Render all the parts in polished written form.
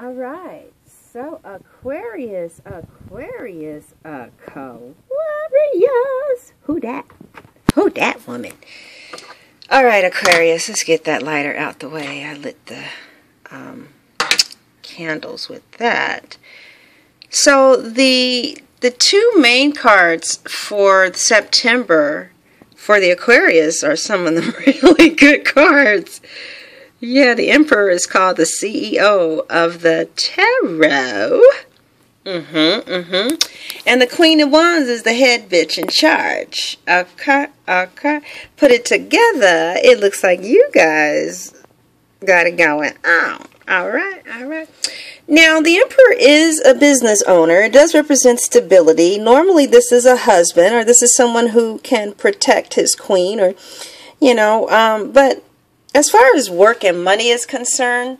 All right. So Aquarius, Who that? Who that woman? All right, Aquarius, let's get that lighter out the way. I lit the candles with that. So the two main cards for September for the Aquarius are some of the really good cards. Yeah, the Emperor is called the CEO of the Tarot. And the Queen of Wands is the head bitch in charge. Okay. Put it together, it looks like you guys got it going on. All right. Now, the Emperor is a business owner. It does represent stability. Normally, this is a husband, or this is someone who can protect his queen, or, but as far as work and money is concerned,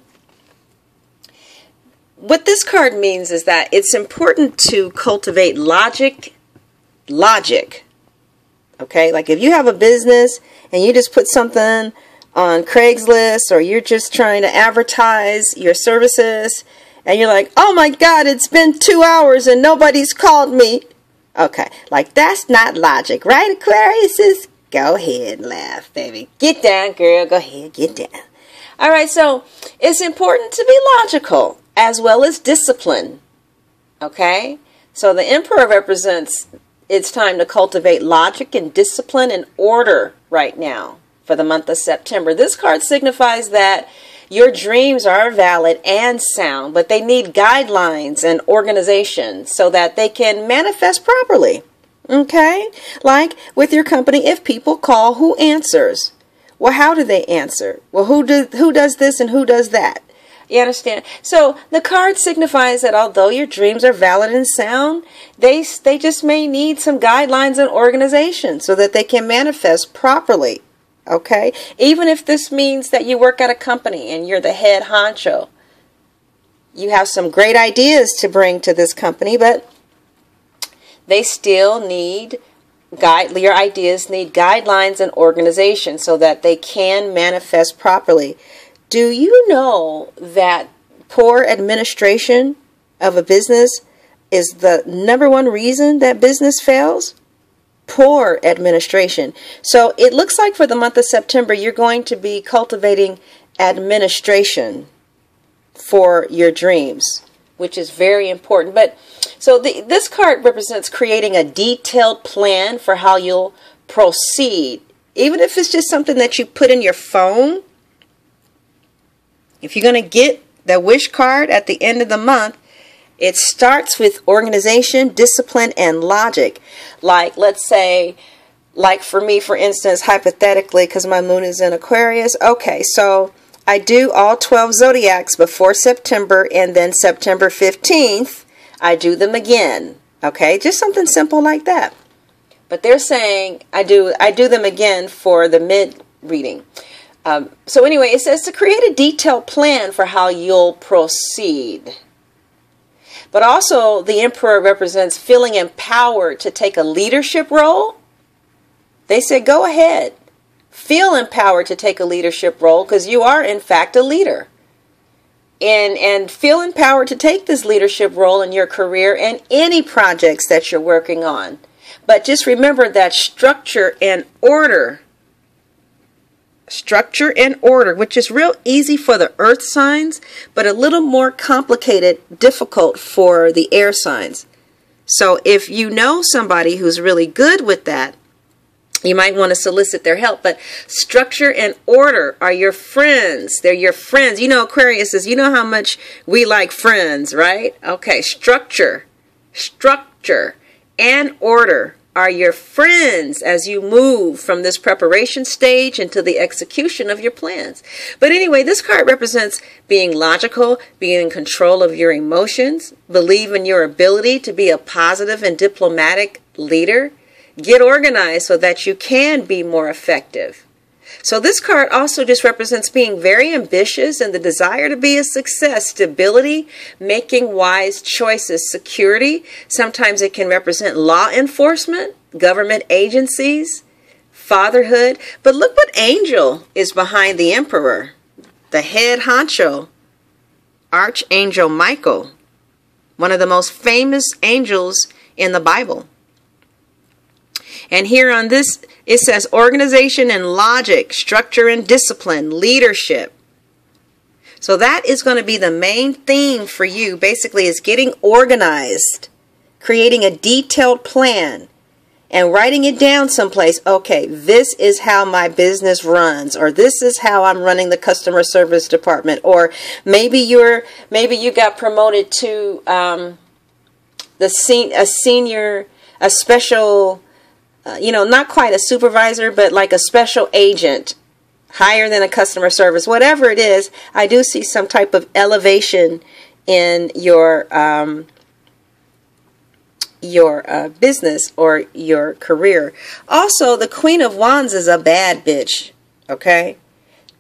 what this card means is that it's important to cultivate logic. Okay, like if you have a business and you just put something on Craigslist, or you're just trying to advertise your services, and you're like, oh my God, it's been 2 hours and nobody's called me. Okay, like that's not logic, right, Aquarius? Go ahead and laugh, baby. Get down, girl. Go ahead, get down. All right, so it's important to be logical as well as discipline. Okay, so the Emperor represents it's time to cultivate logic and discipline and order right now for the month of September. This card signifies that your dreams are valid and sound, but they need guidelines and organization so that they can manifest properly. Okay? Like with your company, if people call, who answers? Well, how do they answer? Well, who does this and who does that? You understand? So the card signifies that although your dreams are valid and sound, they just may need some guidelines and organization so that they can manifest properly. Okay? Even if this means that you work at a company and you're the head honcho. You have some great ideas to bring to this company, but they still need your ideas need guidelines and organization so that they can manifest properly. Do you know that poor administration of a business is the #1 reason that business fails? Poor administration. So it looks like for the month of September, you're going to be cultivating administration for your dreams, which is very important. But so this card represents creating a detailed plan for how you'll proceed. Even if it's just something that you put in your phone. If you're going to get the wish card at the end of the month, it starts with organization, discipline, and logic. Like, let's say, like for me, for instance, hypothetically, because my moon is in Aquarius. Okay, so I do all 12 zodiacs before September, and then September 15th, I do them again. Okay, just something simple like that. But they're saying I do them again for the mid reading. So anyway, it says to create a detailed plan for how you'll proceed. But also, the Emperor represents feeling empowered to take a leadership role. They say, go ahead. Feel empowered to take a leadership role because you are, in fact, a leader. And feel empowered to take this leadership role in your career and any projects that you're working on. But just remember that structure and order, which is real easy for the earth signs, but a little more complicated, difficult for the air signs. So if you know somebody who's really good with that, you might want to solicit their help. But structure and order are your friends. They're your friends. You know, Aquarius is, you know how much we like friends, right? Okay, structure and order are your friends as you move from this preparation stage into the execution of your plans. But anyway, this card represents being logical, being in control of your emotions, believe in your ability to be a positive and diplomatic leader, get organized so that you can be more effective. So this card also just represents being very ambitious and the desire to be a success, stability, making wise choices, security. Sometimes it can represent law enforcement, government agencies, fatherhood. But look what angel is behind the Emperor, the head honcho Archangel Michael, one of the most famous angels in the Bible. And here on this, it says organization and logic, structure and discipline, leadership. So that is going to be the main theme for you. Basically, is getting organized, creating a detailed plan, and writing it down someplace. Okay, this is how my business runs, or this is how I'm running the customer service department, or maybe you got promoted to a special, not quite a supervisor, but like a special agent, higher than a customer service. Whatever it is, I do see some type of elevation in your business or your career. Also, the Queen of Wands is a bad bitch, okay?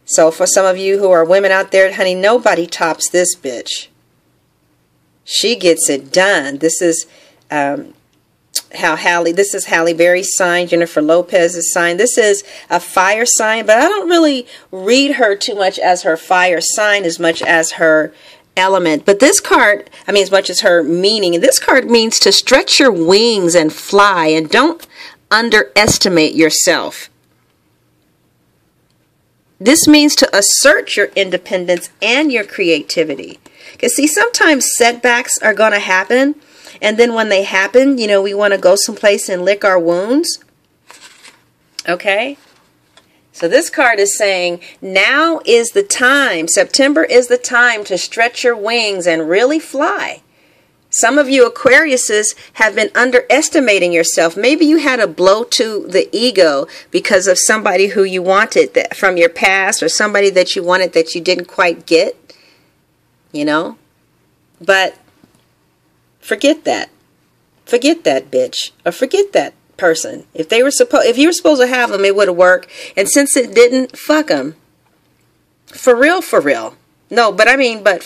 So for some of you who are women out there, honey, nobody tops this bitch. She gets it done. This is this is Halle Berry's sign, Jennifer Lopez's sign. This is a fire sign, but I don't really read her too much as her fire sign as much as her element. But this card, as much as her meaning, and this card means to stretch your wings and fly, and don't underestimate yourself. This means to assert your independence and your creativity. Because see, sometimes setbacks are going to happen, and then when they happen, we want to go someplace and lick our wounds. Okay? So this card is saying, now is the time, September is the time to stretch your wings and really fly. Some of you Aquariuses have been underestimating yourself. Maybe you had a blow to the ego because of somebody who you wanted from your past, or somebody that you wanted that you didn't quite get, But forget that. Forget that bitch, or forget that person. If you were supposed to have them, it would have worked. And since it didn't, fuck them. For real, for real. No, but for